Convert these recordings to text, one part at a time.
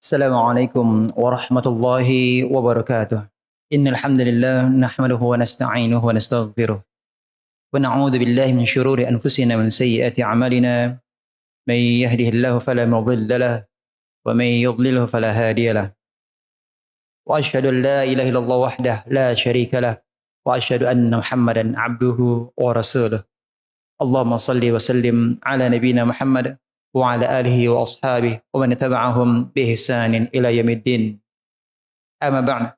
Assalamualaikum warahmatullahi wabarakatuh. Innal hamdalillah nahmaduhu wa nasta'inuhu wa nastaghfiruh. Wa na'udzu billahi min shururi anfusina wa min sayyiati a'malina. May yahdihillahu fala mudilla lahu wa may yudlilhu fala hadiya lahu. Wa asyhadu an la ilaha illallah wahdahu la syarika lahu wa asyhadu anna Muhammadan 'abduhu wa rasuluh. Allahumma shalli wa sallim ala nabiyyina Muhammad wa ala alihi wa ashabihi wa man tabi'ahum bi ihsanin ila yaumiddin. Amma ba'd.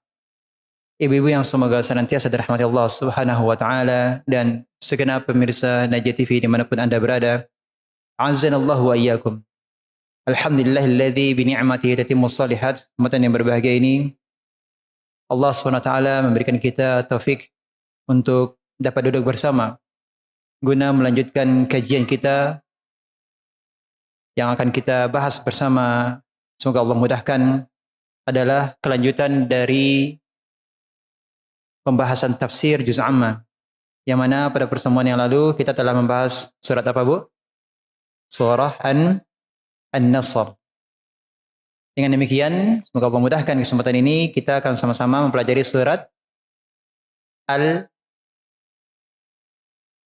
Ibu-ibu yang semoga senantiasa dirahmati Allah Subhanahu wa taala dan segenap pemirsa Najah TV dimanapun Anda berada. Azanallahu wa iyyakum. Alhamdulillahilladzi bi ni'matihi tatimmus shalihat. Kesempatan yang berbahagia ini Allah Subhanahu wa taala memberikan kita taufik untuk dapat duduk bersama guna melanjutkan kajian kita yang akan kita bahas bersama. Semoga Allah mudahkan, adalah kelanjutan dari pembahasan tafsir juz amma, yang mana pada pertemuan yang lalu kita telah membahas surat apa, Bu? Surah An-Nasr. Dengan demikian, semoga Allah mudahkan kesempatan ini kita akan sama-sama mempelajari surat apa,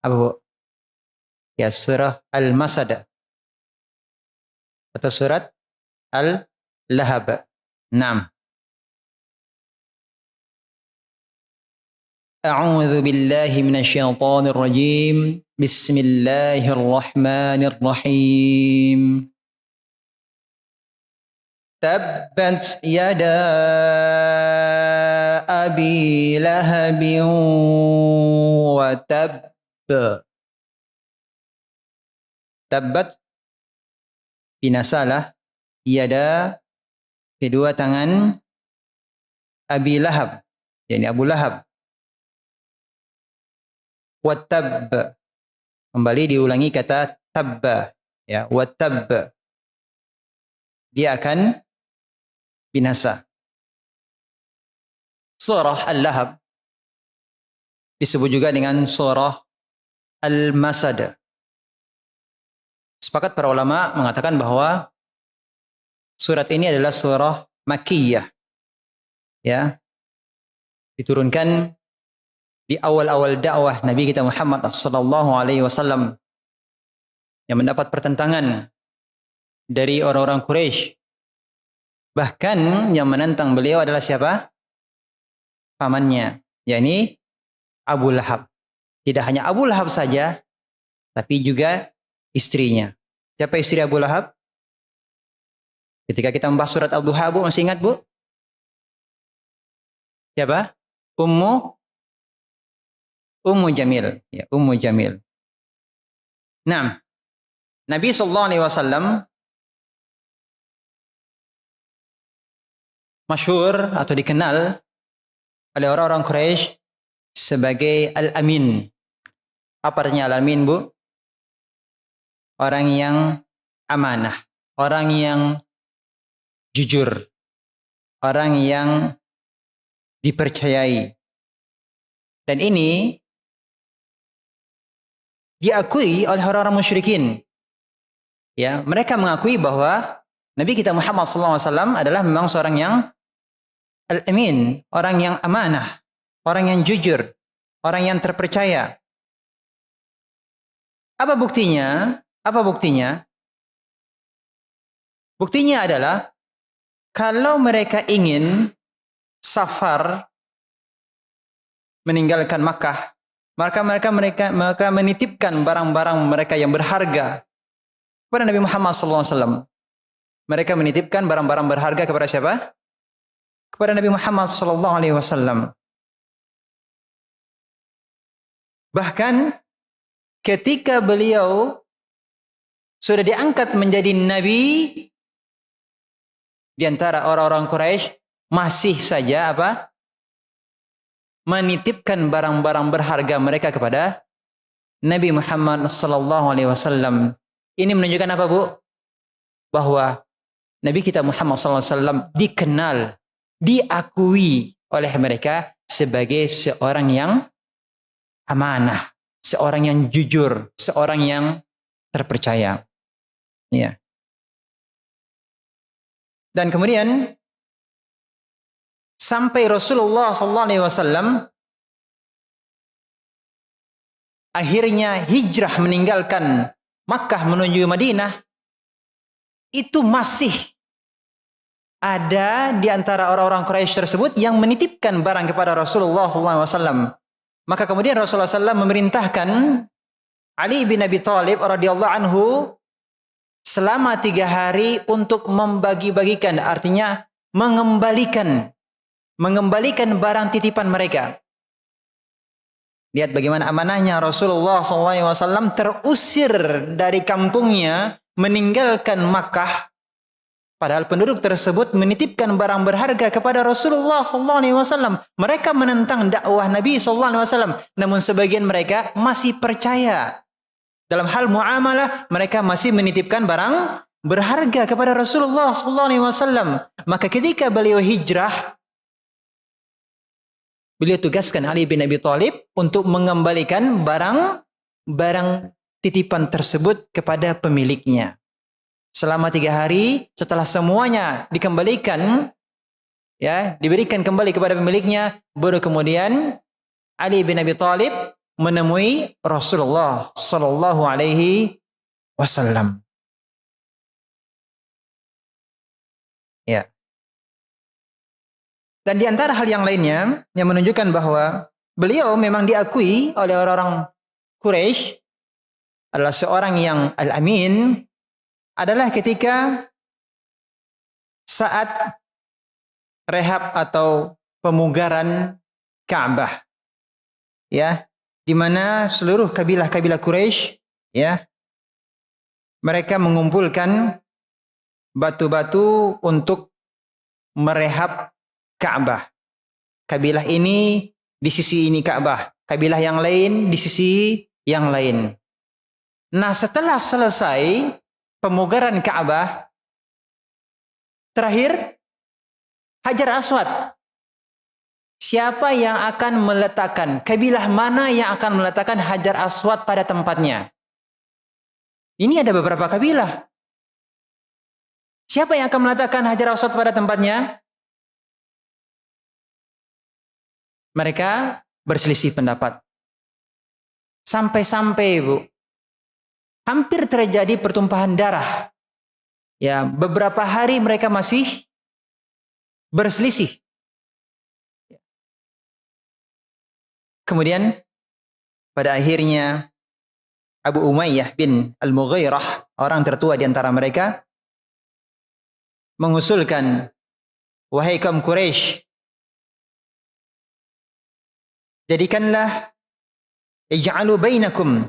Bu? Ya, surah Al-Masad atau surat Al-Lahab. Naam. A'udzu billahi minasyaitonir rajim. Bismillahirrahmanirrahim. Tabbat yada abi lahabin wa tabb. Tabbat, binasalah, yada, kedua tangan, Abi Lahab, yakni Abu Lahab. Wattab, kembali diulangi kata tabba, ya, wattab, dia akan binasa. Surah Al-Lahab disebut juga dengan surah Al-Masad. Sepakat para ulama mengatakan bahwa surat ini adalah surah Makkiyah, ya, diturunkan di awal-awal dakwah Nabi kita Muhammad sallallahu alaihi wasallam, yang mendapat pertentangan dari orang-orang Quraisy. Bahkan yang menentang beliau adalah siapa? Pamannya, yakni Abu Lahab. Tidak hanya Abu Lahab saja, tapi juga istrinya. Siapa istri Abu Lahab? Ketika kita membahas surat Al-Duha, Bu, masih ingat, Bu? Siapa? Ummu Jamil. Ya, Ummu Jamil. Nah, Nabi SAW masyhur atau dikenal oleh orang-orang Quraisy sebagai Al-Amin. Apa artinya Al-Amin, Bu? Orang yang amanah, orang yang jujur, orang yang dipercayai. Dan ini diakui oleh orang-orang musyrikin. Ya, mereka mengakui bahwa Nabi kita Muhammad SAW adalah memang seorang yang al-amin, orang yang amanah, orang yang jujur, orang yang terpercaya. Apa buktinya? Apa buktinya? Buktinya adalah kalau mereka ingin safar meninggalkan Makkah, maka mereka menitipkan barang-barang mereka yang berharga kepada Nabi Muhammad SAW. Mereka menitipkan barang-barang berharga kepada siapa? Kepada Nabi Muhammad SAW. Bahkan ketika beliau sudah diangkat menjadi nabi, di antara orang-orang Quraisy masih saja apa? Menitipkan barang-barang berharga mereka kepada Nabi Muhammad SAW. Ini menunjukkan apa, Bu? Bahwa Nabi kita Muhammad SAW dikenal, diakui oleh mereka sebagai seorang yang amanah, seorang yang jujur, seorang yang terpercaya. Ya. Dan kemudian sampai Rasulullah SAW akhirnya hijrah meninggalkan Makkah menuju Madinah, itu masih ada di antara orang-orang Quraisy tersebut yang menitipkan barang kepada Rasulullah SAW. Maka kemudian Rasulullah SAW memerintahkan Ali bin Abi Thalib radhiyallahu anhu selama 3 hari untuk membagi-bagikan, artinya mengembalikan barang titipan mereka. Lihat bagaimana amanahnya Rasulullah SAW terusir dari kampungnya, meninggalkan Makkah. Padahal penduduk tersebut menitipkan barang berharga kepada Rasulullah SAW. Mereka menentang dakwah Nabi SAW. Namun sebagian mereka masih percaya. Dalam hal muamalah, mereka masih menitipkan barang berharga kepada Rasulullah SAW. Maka ketika beliau hijrah, beliau tugaskan Ali bin Abi Thalib untuk mengembalikan barang titipan tersebut kepada pemiliknya. Selama 3 hari setelah semuanya dikembalikan, ya, diberikan kembali kepada pemiliknya, baru kemudian Ali bin Abi Thalib menemui Rasulullah sallallahu alaihi wasallam. Ya. Dan di antara hal yang lainnya yang menunjukkan bahwa beliau memang diakui oleh orang-orang Quraisy adalah seorang yang al-amin, adalah ketika saat rehab atau pemugaran Ka'bah, ya, di mana seluruh kabilah-kabilah Quraisy, ya, mereka mengumpulkan batu-batu untuk merehab Ka'bah. Kabilah ini di sisi ini Ka'bah, kabilah yang lain di sisi yang lain. Nah, setelah selesai pemugaran Ka'bah, terakhir Hajar Aswad. Siapa yang akan meletakkan, kabilah mana yang akan meletakkan Hajar Aswad pada tempatnya? Ini ada beberapa kabilah. Siapa yang akan meletakkan Hajar Aswad pada tempatnya? Mereka berselisih pendapat. Sampai-sampai, Bu, hampir terjadi pertumpahan darah. Ya, beberapa hari mereka masih berselisih. Kemudian pada akhirnya Abu Umayyah bin Al-Mughirah, orang tertua di antara mereka, mengusulkan, wahai kaum Quraisy, jadikanlah ij'alu bainakum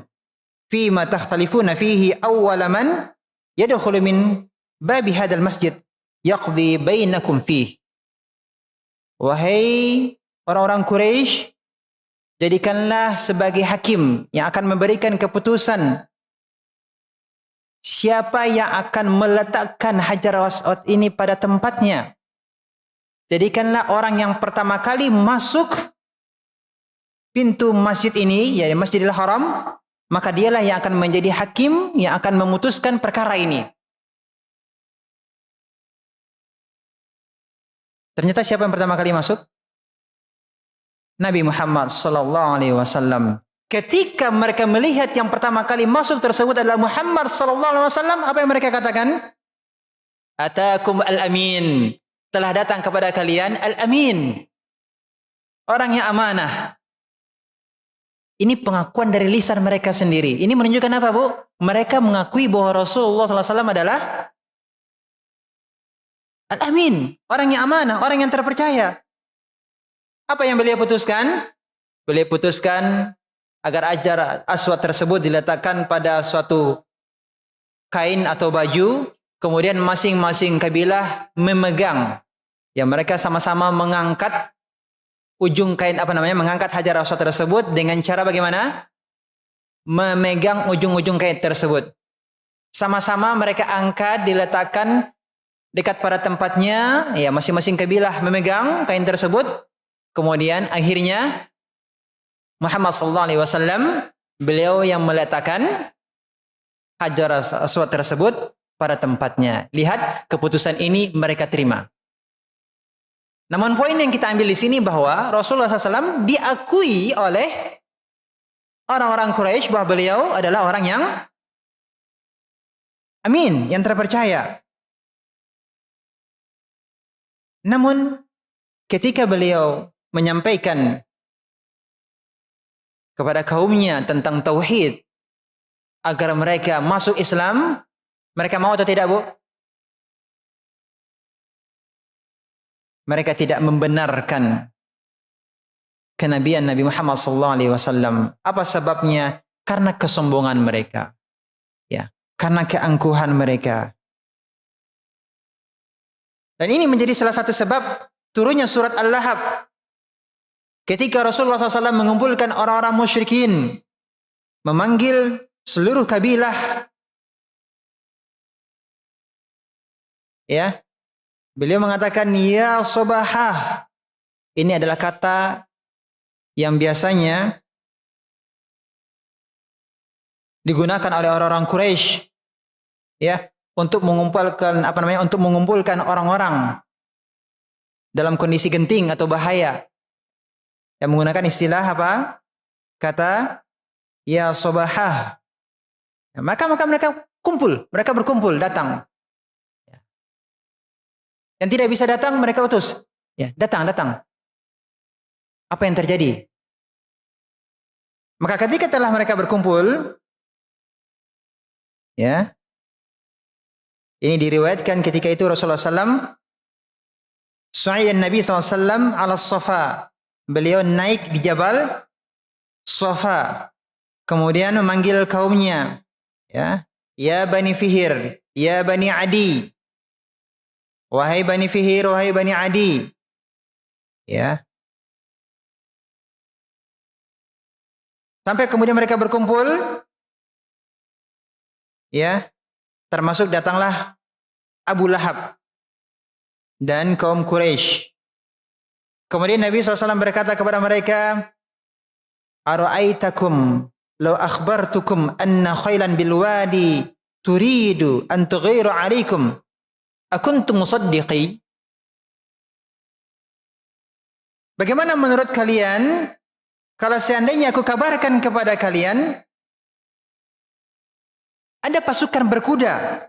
fima takhtalifuna fihi awwala man yadkhulu min babi hadzal masjid yaqdi bainakum fihi. Wahai orang-orang Quraisy, jadikanlah sebagai hakim yang akan memberikan keputusan siapa yang akan meletakkan Hajar Aswad ini pada tempatnya. Jadikanlah orang yang pertama kali masuk pintu masjid ini, yaitu Masjidil Haram, maka dialah yang akan menjadi hakim yang akan memutuskan perkara ini. Ternyata siapa yang pertama kali masuk? Nabi Muhammad sallallahu alaihi wasallam. Ketika mereka melihat yang pertama kali masuk tersebut adalah Muhammad sallallahu alaihi wasallam, apa yang mereka katakan? Atakum al-amin. Telah datang kepada kalian al-amin. Orang yang amanah. Ini pengakuan dari lisan mereka sendiri. Ini menunjukkan apa, Bu? Mereka mengakui bahwa Rasulullah SAW adalah Al-Amin. Orang yang amanah, orang yang terpercaya. Apa yang beliau putuskan? Beliau putuskan agar Hajar Aswad tersebut diletakkan pada suatu kain atau baju. Kemudian masing-masing kabilah memegang. Ya, mereka sama-sama mengangkat ujung kain, mengangkat Hajar Aswad tersebut dengan cara bagaimana? Memegang ujung-ujung kain tersebut. Sama-sama mereka angkat, diletakkan dekat pada tempatnya, ya, masing-masing kabilah memegang kain tersebut. Kemudian akhirnya Muhammad SAW, beliau yang meletakkan Hajar Aswad tersebut pada tempatnya. Lihat keputusan ini mereka terima. Namun poin yang kita ambil di sini bahwa Rasulullah SAW diakui oleh orang-orang Quraisy bahwa beliau adalah orang yang amin, yang terpercaya. Namun ketika beliau menyampaikan kepada kaumnya tentang tauhid agar mereka masuk Islam, mereka mau atau tidak, Bu? Mereka tidak membenarkan kenabian Nabi Muhammad SAW. Apa sebabnya? Karena kesombongan mereka, ya, karena keangkuhan mereka. Dan ini menjadi salah satu sebab turunnya surat Al-Lahab. Ketika Rasulullah SAW mengumpulkan orang-orang musyrikin, memanggil seluruh kabilah, ya, beliau mengatakan, ya sobahah. Ini adalah kata yang biasanya digunakan oleh orang-orang Quraisy, ya, untuk mengumpulkan untuk mengumpulkan orang-orang dalam kondisi genting atau bahaya. Yang menggunakan istilah apa? Kata ya sobahah. Ya, maka mereka berkumpul, datang. Yang tidak bisa datang mereka utus. Ya, datang. Apa yang terjadi? Maka ketika telah mereka berkumpul, ya, ini diriwayatkan ketika itu Rasulullah SAW, Su'aidan Nabi SAW ala Safa. Beliau naik di Jabal Safa. Kemudian memanggil kaumnya, ya, ya Bani Fihir, ya Bani Adi. Wahai Bani Fihir, wahai Bani Adi. Ya. Sampai kemudian mereka berkumpul. Ya. Termasuk datanglah Abu Lahab dan kaum Quraisy. Kemudian Nabi SAW berkata kepada mereka, Ara'aitakum law akhbartukum anna khailan bil wadi turidu an tughiru alaikum akuntum musaddiqi? Bagaimana menurut kalian kalau seandainya aku kabarkan kepada kalian ada pasukan berkuda,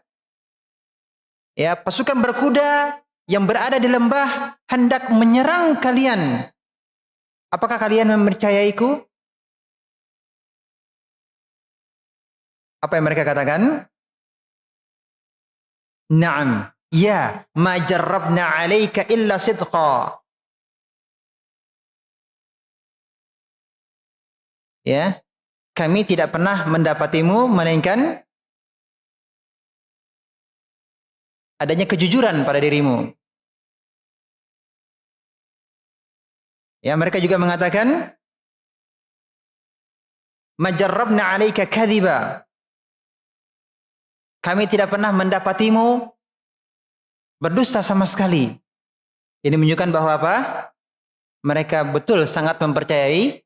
ya, pasukan berkuda yang berada di lembah hendak menyerang kalian, apakah kalian mempercayaiku? Apa yang mereka katakan? Naam, ya, ma jarrabna 'alaika illa sidqa. Ya, kami tidak pernah mendapatimu melainkan adanya kejujuran pada dirimu. Ya, mereka juga mengatakan ma jarrabna 'alaika kadhiba. Kami tidak pernah mendapatimu berdusta sama sekali. Ini menunjukkan bahwa apa? Mereka betul sangat mempercayai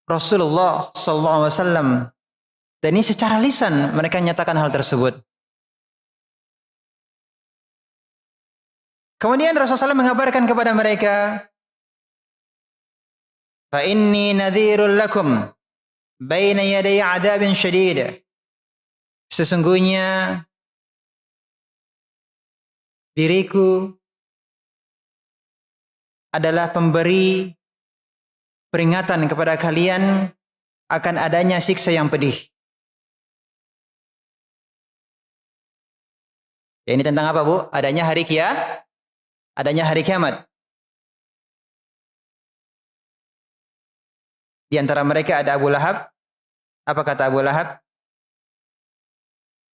Rasulullah SAW. Dan ini secara lisan mereka nyatakan hal tersebut. Kemudian Rasulullah SAW mengabarkan kepada mereka, fa inni nadhirul lakum baina yaday adabin syadid. Sesungguhnya diriku adalah pemberi peringatan kepada kalian akan adanya siksa yang pedih. Ya, ini tentang apa, Bu? Adanya hari kiamat. Di antara mereka ada Abu Lahab. Apa kata Abu Lahab?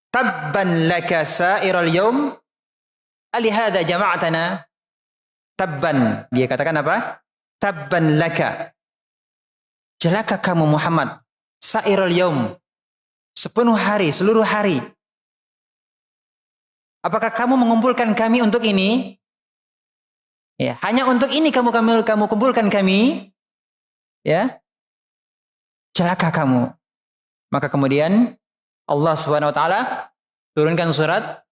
Tabban laka sa'iral yawm alihada jama'atana. Tabban. Dia katakan apa? Tabban laka. Celaka kamu Muhammad. Sa'iral yawm. Sepenuh hari, seluruh hari. Apakah kamu mengumpulkan kami untuk ini? Ya, hanya untuk ini kamu kumpulkan kami? Ya. Celaka kamu. Maka kemudian Allah Subhanahu wa taala Turunkan surat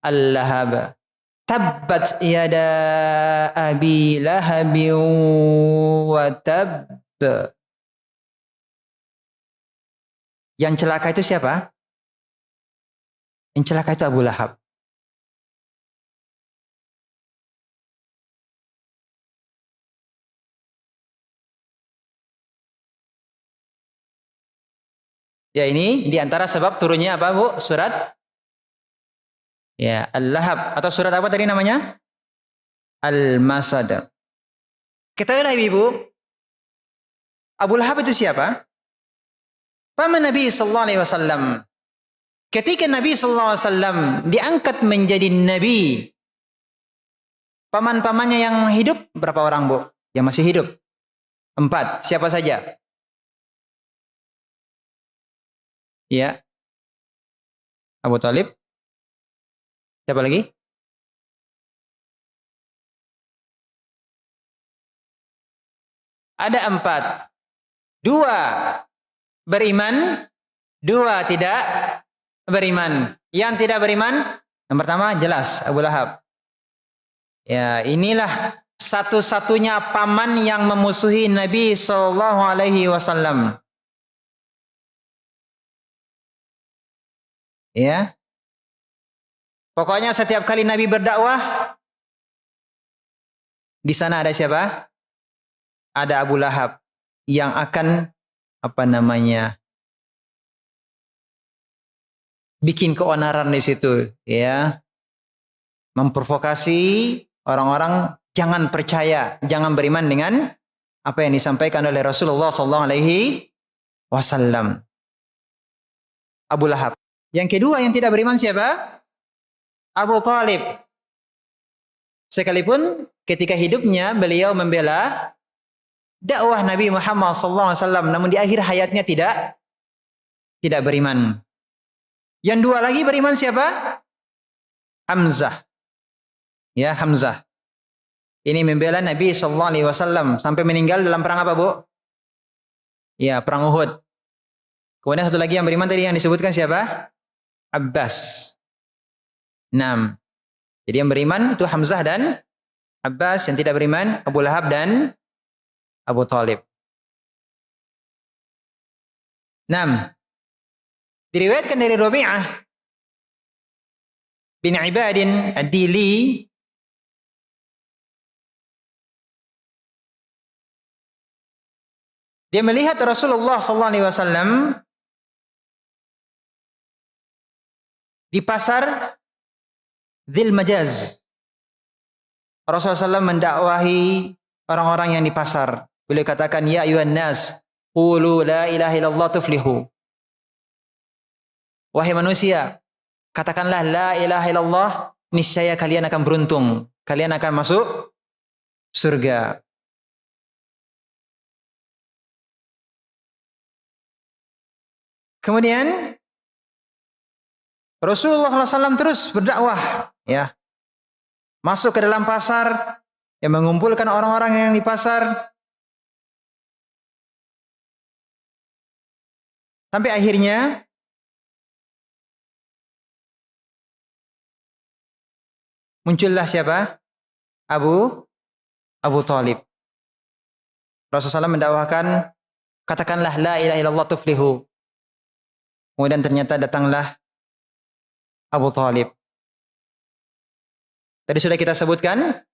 Al-Lahab. Tabbat yada abi lahabin wa tab. Yang celaka itu siapa? Yang celaka itu Abu Lahab. Ya, ini diantara sebab turunnya apa, Bu? Surat ya Al-Lahab, atau surat apa tadi namanya? Al-Masad. Ketahuilah Ibu, Abu Lahab itu siapa? Paman Nabi sallallahu alaihi wasallam. Ketika Nabi sallallahu alaihi wasallam diangkat menjadi nabi, paman-pamannya yang hidup berapa orang, Bu? Yang masih hidup? 4. Siapa saja? Ya, Abu Talib. Siapa lagi? Ada 4. 2 beriman, 2 tidak beriman. Yang tidak beriman, yang pertama jelas Abu Lahab. Ya, inilah satu-satunya paman yang memusuhi Nabi sallallahu alaihi wasallam. Ya. Pokoknya setiap kali Nabi berdakwah, di sana ada siapa? Ada Abu Lahab yang akan bikin keonaran di situ, ya. Memprovokasi orang-orang jangan percaya, jangan beriman dengan apa yang disampaikan oleh Rasulullah sallallahu alaihi wasallam. Abu Lahab. Yang kedua yang tidak beriman siapa? Abu Talib. Sekalipun ketika hidupnya beliau membela dakwah Nabi Muhammad SAW, namun di akhir hayatnya tidak beriman. Yang 2 lagi beriman siapa? Hamzah. Ya, Hamzah. Ini membela Nabi SAW sampai meninggal dalam perang apa, Bu? Ya, perang Uhud. Kemudian satu lagi yang beriman tadi yang disebutkan siapa? Abbas. 6. Jadi yang beriman itu Hamzah dan Abbas, yang tidak beriman Abu Lahab dan Abu Talib. 6. Diriwayatkan dari Rabi'ah bin Ibadin Ad-Dili, dia melihat Rasulullah SAW di pasar Dzil Majaz. Rasulullah SAW mendakwahi orang-orang yang di pasar. Beliau katakan, ya ayuhan nas, qulu la ilaha illallah tuflihu. Wahai manusia, katakanlah la ilaha illallah, niscaya kalian akan beruntung. Kalian akan masuk surga. Kemudian Rasulullah SAW terus berdakwah, ya, masuk ke dalam pasar, yang mengumpulkan orang-orang yang di pasar, sampai akhirnya muncullah siapa? Abu Talib. Rasulullah SAW mendakwahkan, katakanlah la ilaha illallah tuflihu. Kemudian ternyata datanglah Abu Talib. Tadi sudah kita sebutkan,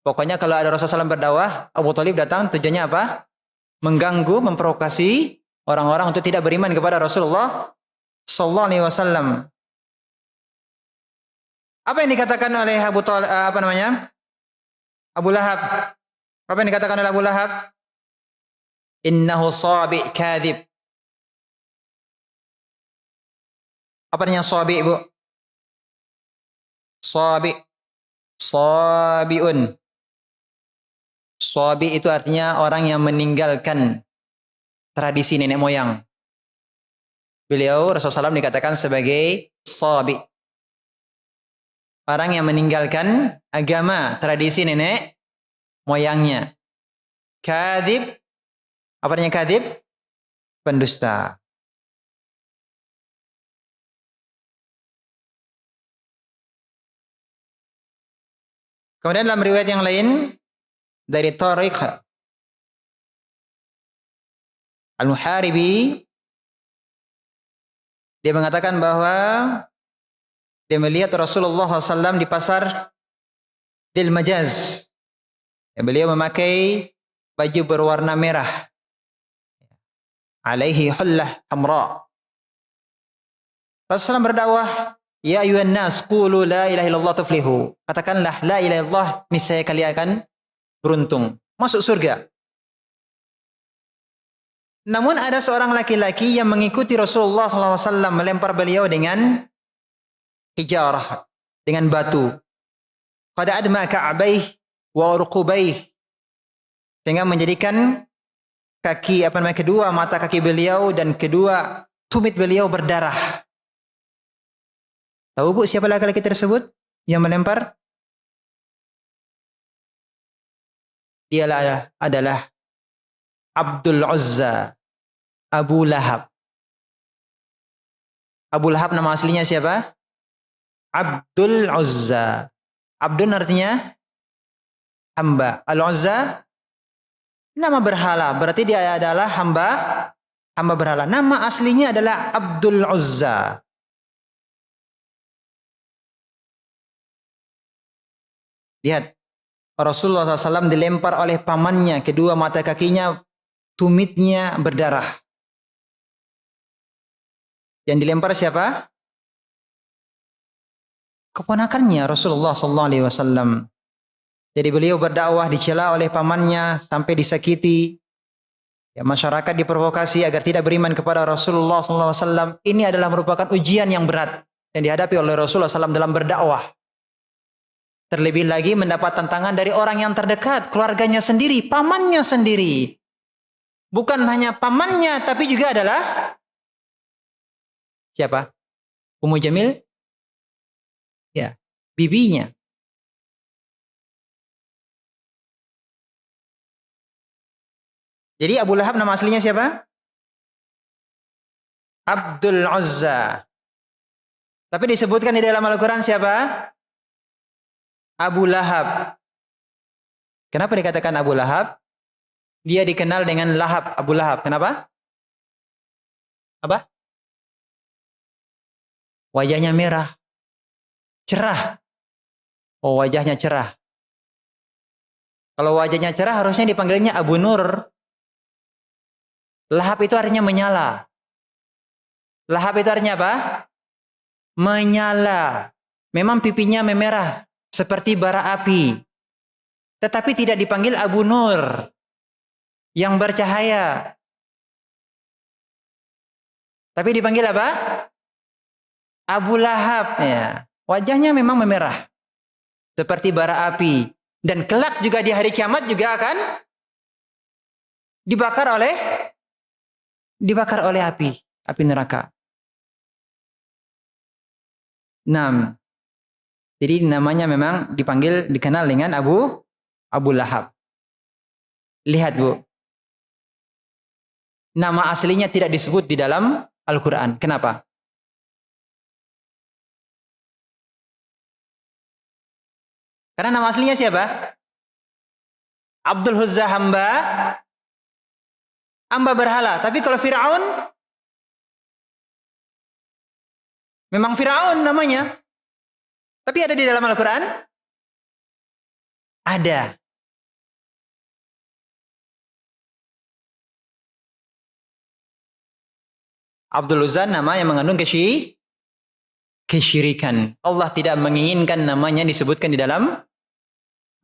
pokoknya kalau ada Rasulullah SAW berdakwah, Abu Talib datang, tujuannya apa? Mengganggu, memprovokasi orang-orang untuk tidak beriman kepada Rasulullah sallallahu alaihi wasallam. Apa yang dikatakan oleh Abu Lahab? Apa yang dikatakan oleh Abu Lahab? Innahu sabi kadhib. Apa artinya sabi, Ibu? Sabiun. Sabi itu artinya orang yang meninggalkan tradisi nenek moyang. Beliau Rasulullah SAW dikatakan sebagai sabi. Orang yang meninggalkan agama, tradisi nenek moyangnya. Kadhib. Apa artinya kadhib? Pendusta. Kemudian dalam riwayat yang lain dari Tariq Al-Muharibi, dia mengatakan bahwa dia melihat Rasulullah SAW di pasar Dil Majaz. Beliau memakai baju berwarna merah. Alaihi hullah hamra. Rasulullah berdakwah, ya ayuhan nas qulu la ilaha illallah tuflihu. Katakanlah la ilaha illallah, niscaya kalian akan beruntung, masuk surga. Namun ada seorang laki-laki yang mengikuti Rasulullah SAW melempar beliau dengan hijarah, dengan batu. Qad adma ka'baih wa urqubaih, sehingga menjadikan kaki kedua mata kaki beliau dan kedua tumit beliau berdarah. Tahu Bu siapa laki-laki tersebut yang melempar? Dia adalah Abdul Uzza, Abu Lahab. Abu Lahab nama aslinya siapa? Abdul Uzza. Abdun artinya hamba. Al-Uzza nama berhala. Berarti dia adalah hamba berhala. Nama aslinya adalah Abdul Uzza. Lihat, Rasulullah SAW dilempar oleh pamannya, kedua mata kakinya, tumitnya berdarah. Yang dilempar siapa? Keponakannya Rasulullah SAW. Jadi beliau berdakwah dicela oleh pamannya sampai disakiti. Ya, masyarakat diprovokasi agar tidak beriman kepada Rasulullah SAW. Ini adalah merupakan ujian yang berat yang dihadapi oleh Rasulullah SAW dalam berdakwah. Terlebih lagi mendapat tantangan dari orang yang terdekat, keluarganya sendiri, pamannya sendiri. Bukan hanya pamannya, tapi juga adalah siapa? Ummu Jamil? Ya, bibinya. Jadi Abu Lahab nama aslinya siapa? Abdul Uzza. Tapi disebutkan di dalam Al-Quran siapa? Abu Lahab. Kenapa dikatakan Abu Lahab? Dia dikenal dengan Lahab, Abu Lahab. Kenapa? Apa? Wajahnya merah. Cerah. Oh, wajahnya cerah. Kalau wajahnya cerah harusnya dipanggilnya Abu Nur. Lahab itu artinya menyala. Lahab itu artinya apa? Menyala. Memang pipinya memerah seperti bara api. Tetapi tidak dipanggil Abu Nur yang bercahaya. Tapi dipanggil apa? Abu Lahab. Ya. Wajahnya memang memerah seperti bara api. Dan kelak juga di hari kiamat juga akan dibakar oleh api neraka. 6. Jadi namanya memang dikenal dengan Abu Lahab. Lihat Bu. Nama aslinya tidak disebut di dalam Al-Quran. Kenapa? Karena nama aslinya siapa? Abdul Uzza, hamba berhala. Tapi kalau Fir'aun, memang Fir'aun namanya. Tapi ada di dalam Al-Quran? Ada. Abdul Uzza nama yang mengandung kesyirikan. Allah tidak menginginkan namanya disebutkan di dalam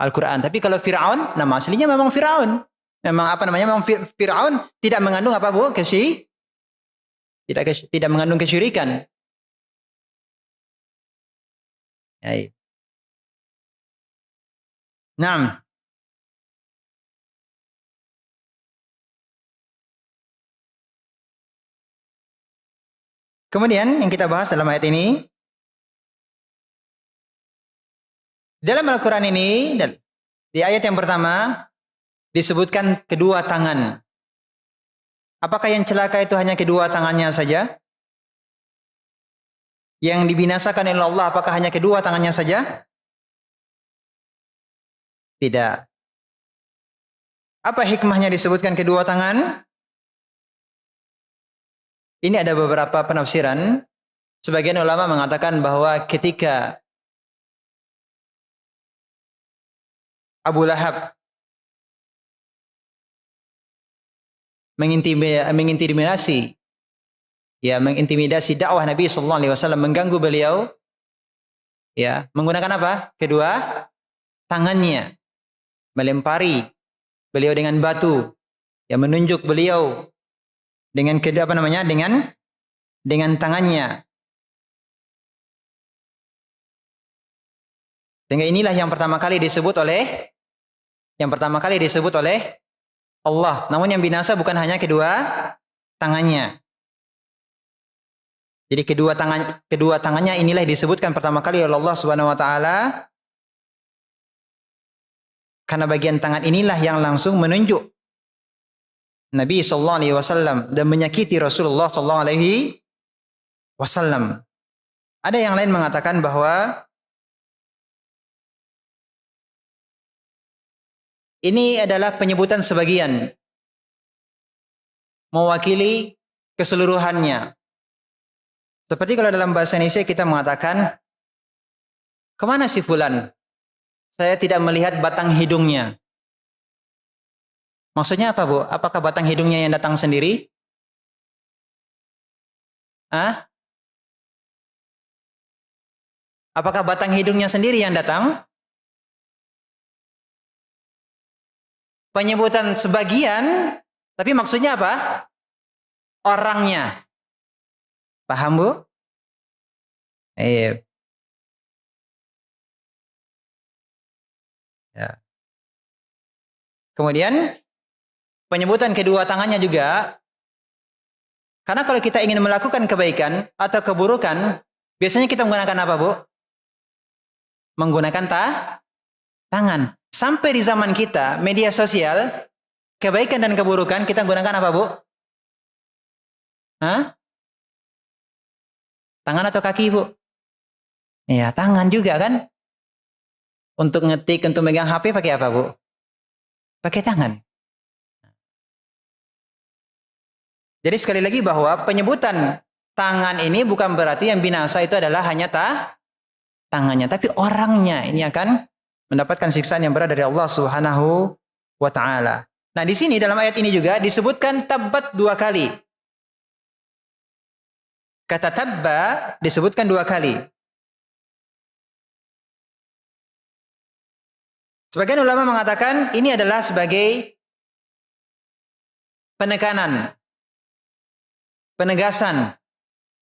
Al-Quran. Tapi kalau Fir'aun, nama aslinya memang Fir'aun. Memang Fir'aun tidak mengandung apa Bu? Tidak mengandung kesyirikan. Baik. 6. Kemudian yang kita bahas dalam ayat ini, dalam Al-Quran ini, di ayat yang pertama disebutkan kedua tangan. Apakah yang celaka itu hanya kedua tangannya saja? Yang dibinasakan oleh Allah apakah hanya kedua tangannya saja? Tidak. Apa hikmahnya disebutkan kedua tangan? Ini ada beberapa penafsiran. Sebagian ulama mengatakan bahwa ketika Abu Lahab mengintimidasi dakwah Nabi sallallahu alaihi wasallam, mengganggu beliau, ya, menggunakan apa? Kedua tangannya, melempari beliau dengan batu, ya, menunjuk beliau dengan dengan tangannya. Sehingga inilah yang pertama kali disebut oleh Allah. Namun yang binasa bukan hanya kedua tangannya. Jadi kedua tangannya inilah disebutkan pertama kali oleh Allah Subhanahu wa taala. Karena bagian tangan inilah yang langsung menunjuk Nabi sallallahu alaihi wasallam dan menyakiti Rasulullah sallallahu alaihi wasallam. Ada yang lain mengatakan bahwa ini adalah penyebutan sebagian, mewakili keseluruhannya. Seperti kalau dalam bahasa Indonesia kita mengatakan, kemana si fulan? Saya tidak melihat batang hidungnya. Maksudnya apa, Bu? Apakah batang hidungnya yang datang sendiri? Apakah batang hidungnya sendiri yang datang? Penyebutan sebagian, tapi maksudnya apa? Orangnya. Paham, Bu? Iya. Ya. Kemudian penyebutan kedua tangannya juga, karena kalau kita ingin melakukan kebaikan atau keburukan, biasanya kita menggunakan apa, Bu? Menggunakan tangan. Sampai di zaman kita, media sosial, kebaikan dan keburukan kita gunakan apa, Bu? Tangan atau kaki, Bu? Ya, tangan juga kan? Untuk ngetik, untuk megang HP pakai apa, Bu? Pakai tangan. Jadi sekali lagi bahwa penyebutan tangan ini bukan berarti yang binasa itu adalah hanya tangannya, tapi orangnya ini akan mendapatkan siksaan yang berat dari Allah Subhanahu wa taala. Nah, di sini dalam ayat ini juga disebutkan tabbat 2 kali. Kata tabba disebutkan 2 kali. Sebagian ulama mengatakan ini adalah sebagai penekanan, penegasan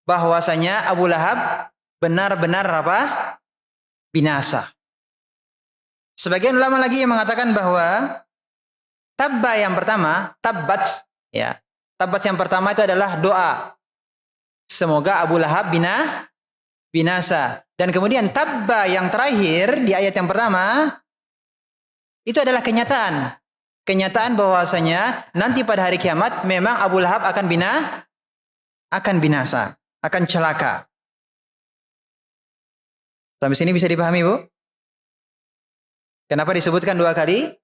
bahwasanya Abu Lahab benar-benar apa? Binasa. Sebagian ulama lagi yang mengatakan bahwa tabba yang pertama, tabbat, ya. Tabbat yang pertama itu adalah doa. Semoga Abu Lahab binasa. Dan kemudian tabba yang terakhir di ayat yang pertama itu adalah kenyataan. Kenyataan bahwasanya nanti pada hari kiamat memang Abu Lahab akan binasa, akan celaka. Sampai sini bisa dipahami, Bu? Kenapa disebutkan 2 kali?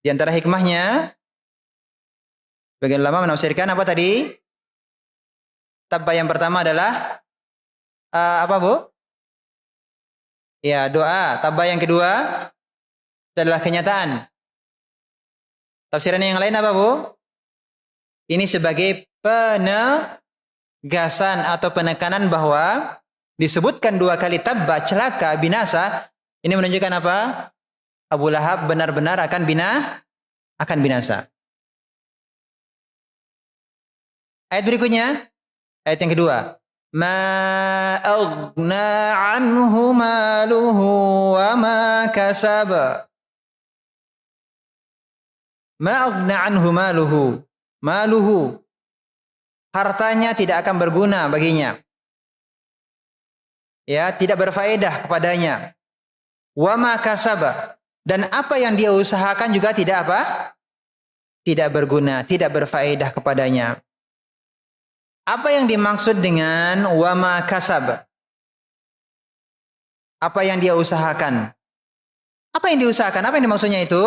Di antara hikmahnya, bagian ulama menafsirkan apa tadi? Tabba yang pertama adalah apa, Bu? Ya, doa. Tabba yang kedua adalah kenyataan. Tafsiran yang lain apa, Bu? Ini sebagai penegasan atau penekanan bahwa disebutkan 2 kali tabba, celaka, binasa. Ini menunjukkan apa? Abu Lahab benar-benar akan binasa. Ayat berikutnya, ayat yang kedua. Ma aghna anhu maluhu wa ma kasaba. Ma aghna anhu maluhu. Hartanya tidak akan berguna baginya. Ya, tidak berfaedah kepadanya. Wa ma kasaba, dan apa yang dia usahakan juga tidak apa? Tidak berguna, tidak berfaedah kepadanya. Apa yang dimaksud dengan wa ma kasaba? Apa yang dia usahakan? Apa yang diusahakan? Apa yang dimaksudnya itu?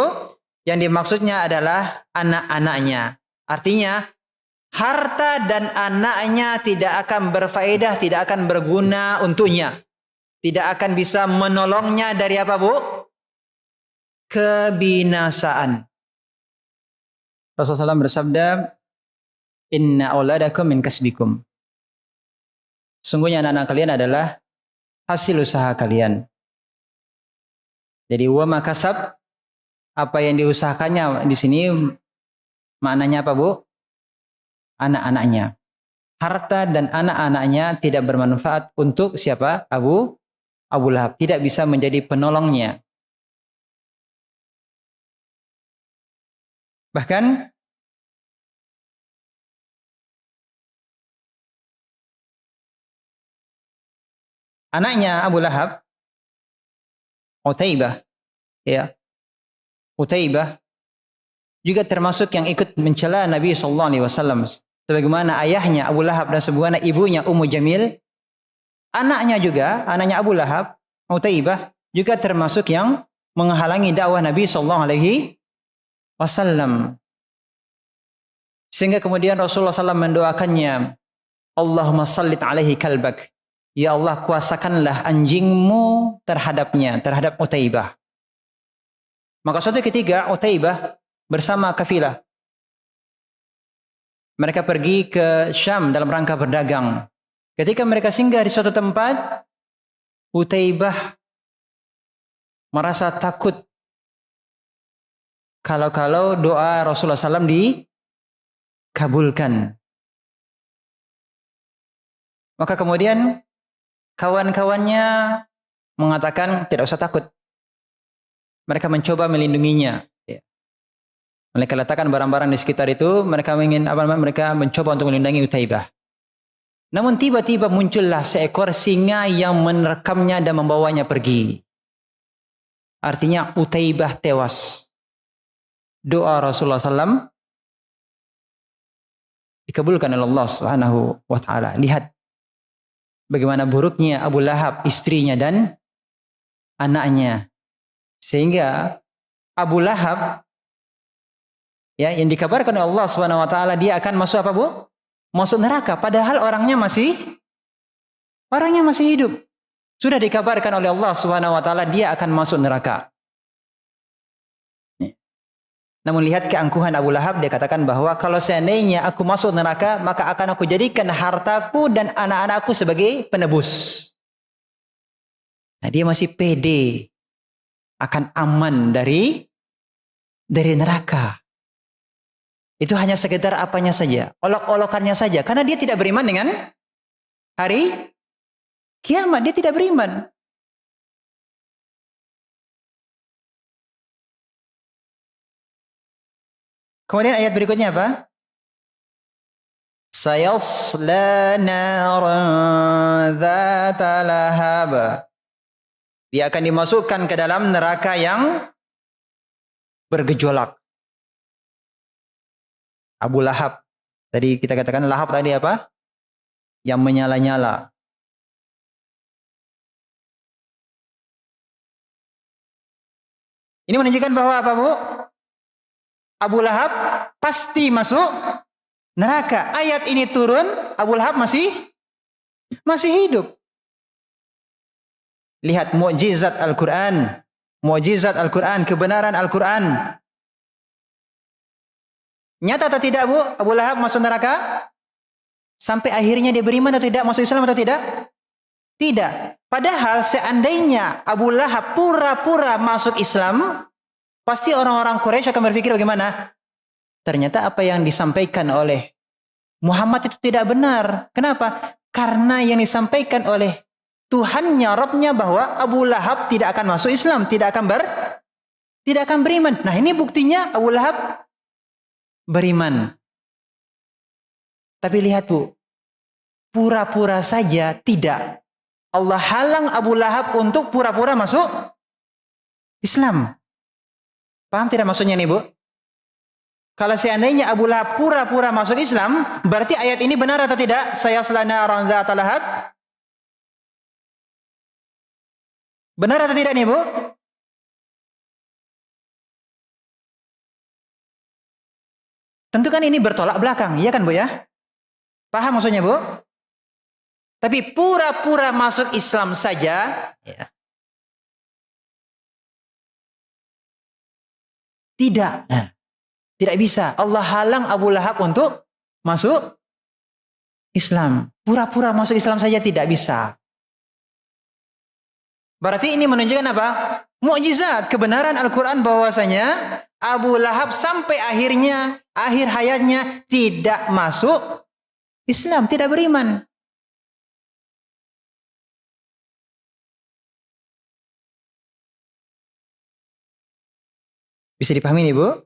Yang dimaksudnya adalah anak-anaknya. Artinya, harta dan anaknya tidak akan berfaedah, tidak akan berguna untuknya. Tidak akan bisa menolongnya dari apa, Bu? Kebinasaan. Rasulullah SAW bersabda, "Inna auladakum min kasbikum." Sungguhnya anak-anak kalian adalah hasil usaha kalian. Jadi wa makasab, apa yang diusahakannya di sini maknanya apa, Bu? Anak-anaknya. Harta dan anak-anaknya tidak bermanfaat untuk siapa? Abu Lahab. Tidak bisa menjadi penolongnya. Bahkan anaknya Abu Lahab, Utaibah, ya, Utaibah juga termasuk yang ikut mencela Nabi SAW. Sebagaimana ayahnya Abu Lahab dan sebagaimana ibunya Ummu Jamil, anaknya Abu Lahab, Utaibah juga termasuk yang menghalangi dakwah Nabi SAW. Sehingga kemudian Rasulullah SAW mendoakannya, Allahumma sallit alaihi kalbak. Ya Allah, kuasakanlah anjingmu terhadapnya, terhadap Utaibah. Maka suatu ketika Utaibah bersama kafilah, mereka pergi ke Syam dalam rangka berdagang. Ketika mereka singgah di suatu tempat, Utaibah merasa takut kalau doa Rasulullah SAW dikabulkan. Maka kemudian kawan-kawannya mengatakan tidak usah takut. Mereka mencoba melindunginya. Mereka letakkan barang-barang di sekitar itu. Mereka mencoba untuk melindungi Utaibah. Namun tiba-tiba muncullah seekor singa yang menerekamnya dan membawanya pergi. Artinya Utaibah tewas. Doa Rasulullah SAW dikabulkan oleh Allah Subhanahu wa taala. Lihat bagaimana buruknya Abu Lahab, istrinya dan anaknya. Sehingga Abu Lahab, ya, yang dikabarkan oleh Allah Subhanahu wa taala dia akan masuk apa, Bu? Masuk neraka, padahal orangnya masih hidup. Sudah dikabarkan oleh Allah Subhanahu wa taala dia akan masuk neraka. Namun lihat keangkuhan Abu Lahab, dia katakan bahwa kalau seandainya aku masuk neraka, maka akan aku jadikan hartaku dan anak-anakku sebagai penebus. Nah, dia masih pede akan aman dari neraka. Itu hanya sekedar apanya saja, olok-olokannya saja. Karena dia tidak beriman dengan hari kiamat, dia tidak beriman. Kemudian ayat berikutnya apa? Sayasla naran dzata lahab. Dia akan dimasukkan ke dalam neraka yang bergejolak. Abu Lahab. Tadi kita katakan lahab tadi apa? Yang menyala-nyala. Ini menunjukkan bahwa apa, Bu? Abu Lahab pasti masuk neraka. Ayat ini turun, Abu Lahab masih hidup. Lihat mukjizat Al-Quran. Mukjizat Al-Quran, kebenaran Al-Quran. Nyata atau tidak, Bu? Abu Lahab masuk neraka? Sampai akhirnya dia beriman atau tidak? Masuk Islam atau tidak? Tidak. Padahal seandainya Abu Lahab pura-pura masuk Islam, pasti orang-orang Quraisy akan berpikir bagaimana? Ternyata apa yang disampaikan oleh Muhammad itu tidak benar. Kenapa? Karena yang disampaikan oleh Tuhannya, Rabbnya, bahwa Abu Lahab tidak akan masuk Islam, tidak akan beriman. Nah, ini buktinya Abu Lahab beriman. Tapi lihat, Bu, pura-pura saja tidak. Allah halang Abu Lahab untuk pura-pura masuk Islam. Paham tidak maksudnya nih, Bu? Kalau seandainya Abu Lahab pura-pura masuk Islam, berarti ayat ini benar atau tidak? Sayasla naran dzata lahab. Benar atau tidak nih, Bu? Tentu kan ini bertolak belakang, iya kan Bu ya? Paham maksudnya Bu? Tapi pura-pura masuk Islam saja, ya. Tidak. Nah, tidak bisa. Allah halang Abu Lahab untuk masuk Islam. Pura-pura masuk Islam saja tidak bisa. Berarti ini menunjukkan apa? Mukjizat kebenaran Al-Quran bahwasanya Abu Lahab sampai akhir hayatnya tidak masuk Islam, tidak beriman. Bisa dipahami nih Bu?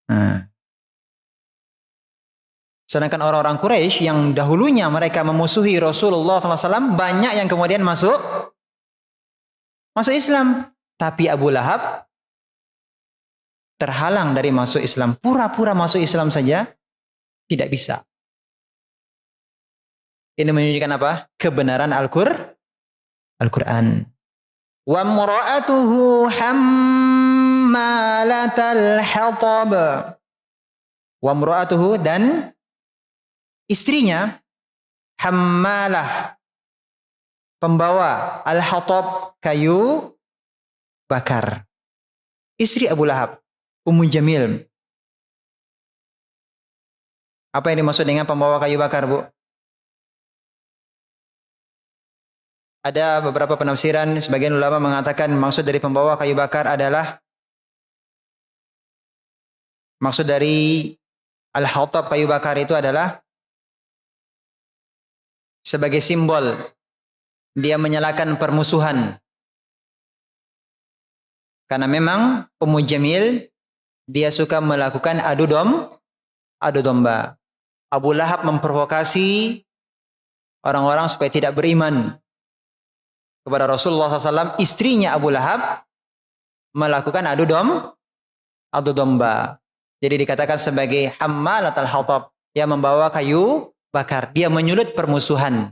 Nah. Sedangkan orang-orang Quraisy yang dahulunya mereka memusuhi Rasulullah SAW, banyak yang kemudian masuk Islam. Tapi Abu Lahab terhalang dari masuk Islam. Pura-pura masuk Islam saja tidak bisa. Ini menunjukkan apa? Kebenaran Al-Quran. Wa mra'atuhu hammalatal hatab. Wa mra'atuhu, dan istrinya hammalah, pembawa al-hatab, kayu bakar. Istri Abu Lahab, Ummu Jamil. Apa yang dimaksud dengan pembawa kayu bakar, Bu? Ada beberapa penafsiran, sebagian ulama mengatakan maksud dari pembawa kayu bakar adalah maksud dari al-hatab, kayu bakar itu adalah sebagai simbol dia menyalakan permusuhan. Karena memang Ummu Jamil dia suka melakukan adu domba. Abu Lahab memprovokasi orang-orang supaya tidak beriman kepada Rasulullah SAW. Istrinya Abu Lahab melakukan adu domba. Jadi dikatakan sebagai hammalatul hatab, yang membawa kayu bakar. Dia menyulut permusuhan.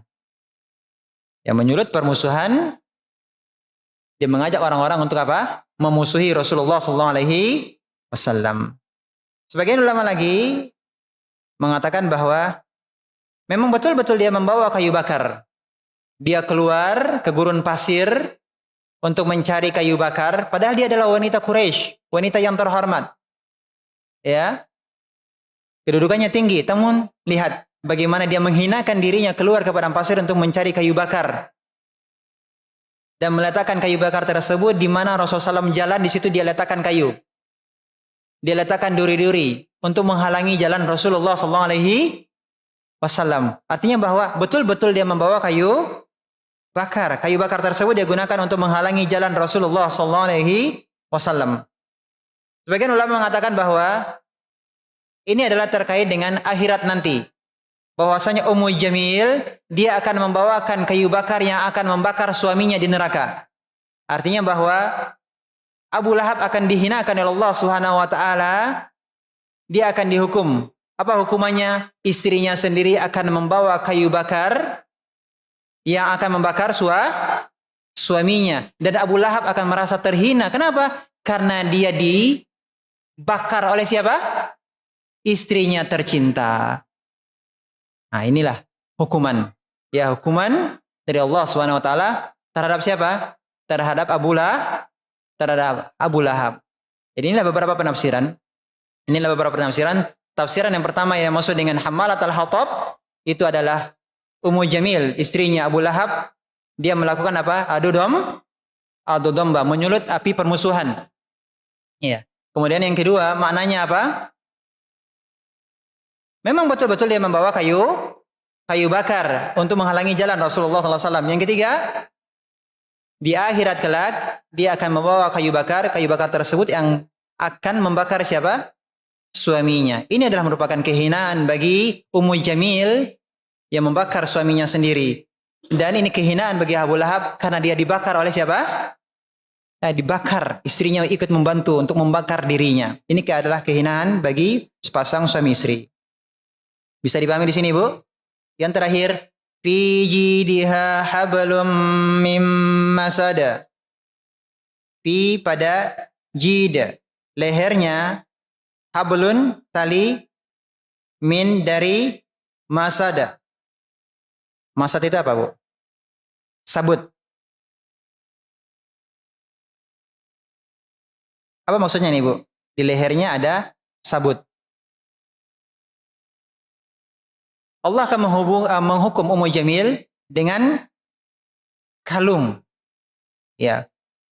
Dia mengajak orang-orang untuk apa? Memusuhi Rasulullah SAW. Sebagian ulama lagi mengatakan bahwa memang betul-betul dia membawa kayu bakar. Dia keluar ke gurun pasir untuk mencari kayu bakar. Padahal dia adalah wanita Quraisy, wanita yang terhormat. Ya, kedudukannya tinggi. Namun lihat bagaimana dia menghinakan dirinya keluar ke padang pasir untuk mencari kayu bakar. Dan meletakkan kayu bakar tersebut di mana Rasulullah SAW jalan, di situ dia letakkan kayu. Dia letakkan duri-duri untuk menghalangi jalan Rasulullah SAW. Artinya bahwa betul-betul dia membawa kayu bakar. Kayu bakar tersebut dia gunakan untuk menghalangi jalan Rasulullah SAW. Sebagian ulama mengatakan bahwa ini adalah terkait dengan akhirat nanti. Bahwasanya Ummu Jamil dia akan membawakan kayu bakar yang akan membakar suaminya di neraka. Artinya bahwa Abu Lahab akan dihinakan oleh Allah Subhanahu wa taala. Dia akan dihukum. Apa hukumannya? Istrinya sendiri akan membawa kayu bakar yang akan membakar suaminya, dan Abu Lahab akan merasa terhina. Kenapa? Karena dia dibakar oleh siapa? Istrinya tercinta. Nah, inilah hukuman. Ya, hukuman dari Allah Subhanahu wa taala terhadap siapa? Terhadap Abu Lahab. Jadi inilah beberapa penafsiran. Tafsiran yang pertama yang maksud dengan hammalatul hatab itu adalah Ummu Jamil, istrinya Abu Lahab. Dia melakukan apa? Adu domba, menyulut api permusuhan. Ya. Kemudian yang kedua, maknanya apa? Memang betul-betul dia membawa kayu bakar untuk menghalangi jalan Rasulullah SAW. Yang ketiga, di akhirat kelak dia akan membawa kayu bakar tersebut yang akan membakar siapa? Suaminya. Ini adalah merupakan kehinaan bagi Ummu Jamil yang membakar suaminya sendiri. Dan ini kehinaan bagi Abu Lahab karena dia dibakar oleh siapa? Dibakar, istrinya ikut membantu untuk membakar dirinya. Ini adalah kehinaan bagi sepasang suami istri. Bisa dipahami di sini, Bu? Yang terakhir, fi jidha hablum mim masada. Fi pada jid, lehernya, Hablun, tali, min, dari, masada. Masad itu apa, Bu? Sabut. Apa maksudnya nih, Bu? Di lehernya ada sabut. Allah akan menghukum Ummu Jamil dengan kalung. Ya.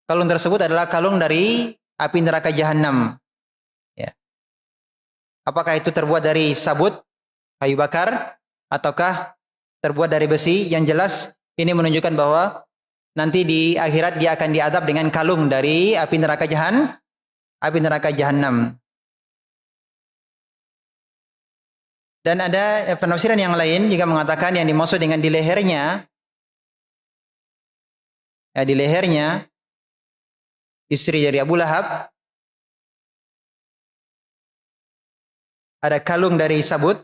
Kalung tersebut adalah kalung dari api neraka Jahanam. Ya. Apakah itu terbuat dari sabut, kayu bakar, ataukah terbuat dari besi? Yang jelas ini menunjukkan bahwa nanti di akhirat dia akan diadab dengan kalung dari api neraka Jahanam. Dan ada penafsiran yang lain juga mengatakan yang dimaksud dengan di lehernya, ya, di lehernya istri dari Abu Lahab ada kalung dari sabut,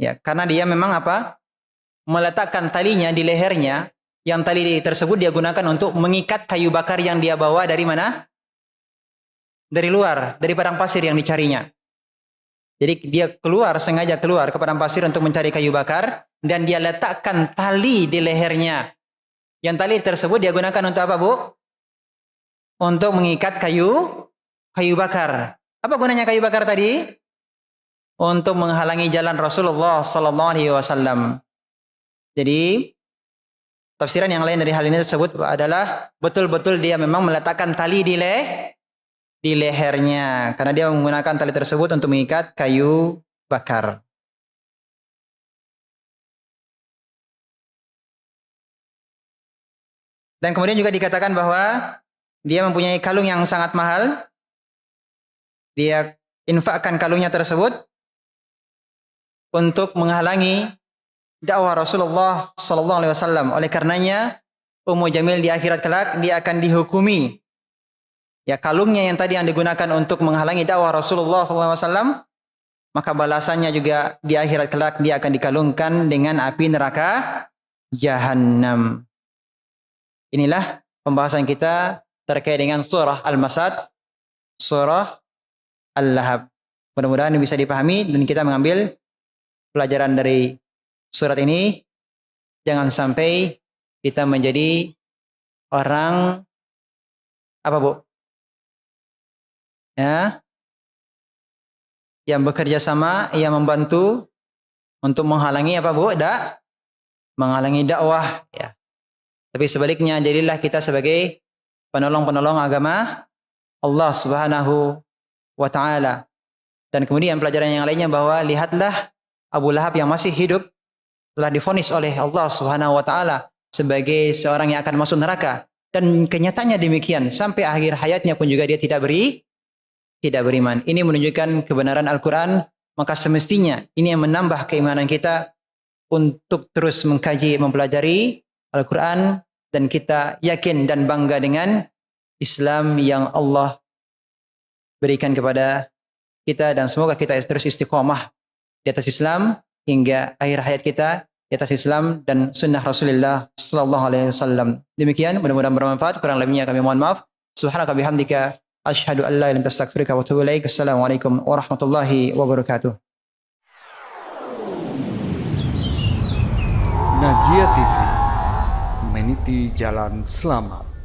ya, karena dia memang apa? Meletakkan talinya di lehernya, yang tali tersebut dia gunakan untuk mengikat kayu bakar yang dia bawa dari mana? Dari luar, dari padang pasir yang dicarinya. Jadi dia sengaja keluar ke padang pasir untuk mencari kayu bakar, dan dia letakkan tali di lehernya. Yang tali tersebut dia gunakan untuk apa, Bu? Untuk mengikat kayu bakar. Apa gunanya kayu bakar tadi? Untuk menghalangi jalan Rasulullah sallallahu alaihi wasallam. Jadi tafsiran yang lain dari hal ini tersebut adalah betul-betul dia memang meletakkan tali di lehernya, karena dia menggunakan tali tersebut untuk mengikat kayu bakar. Dan kemudian juga dikatakan bahwa dia mempunyai kalung yang sangat mahal. Dia infakkan kalungnya tersebut untuk menghalangi dakwah Rasulullah sallallahu alaihi wasallam. Oleh karenanya Ummu Jamil di akhirat kelak dia akan dihukumi. Ya, kalungnya yang tadi yang digunakan untuk menghalangi dakwah Rasulullah sallallahu alaihi wasallam, maka balasannya juga di akhirat kelak dia akan dikalungkan dengan api neraka Jahanam. Inilah pembahasan kita terkait dengan surah Al-Masad, surah Al-Lahab. Mudah-mudahan ini bisa dipahami dan kita mengambil pelajaran dari surat ini. Jangan sampai kita menjadi orang apa, Bu? Ya, yang bekerja sama, yang membantu untuk menghalangi apa, Bu? Menghalangi dakwah, ya. Tapi sebaliknya, jadilah kita sebagai penolong-penolong agama Allah Subhanahu wa taala. Dan kemudian pelajaran yang lainnya bahwa lihatlah Abu Lahab yang masih hidup telah divonis oleh Allah Subhanahu wa taala sebagai seorang yang akan masuk neraka, dan kenyataannya demikian sampai akhir hayatnya pun juga dia tidak beriman. Ini menunjukkan kebenaran Al-Quran, maka semestinya ini yang menambah keimanan kita untuk terus mengkaji, mempelajari Al-Quran, dan kita yakin dan bangga dengan Islam yang Allah berikan kepada kita, dan semoga kita terus istiqomah di atas Islam hingga akhir hayat kita di atas Islam dan sunnah Rasulullah sallallahu alaihi wasallam. Demikian, mudah-mudahan bermanfaat. Kurang lebihnya kami mohon maaf. Subhanaka bihamdika asyhadu an la ilaha illa anta astaghfiruka wa atubu ilaik. Assalamualaikum warahmatullahi wabarakatuh. Najia TV, meniti jalan selamat.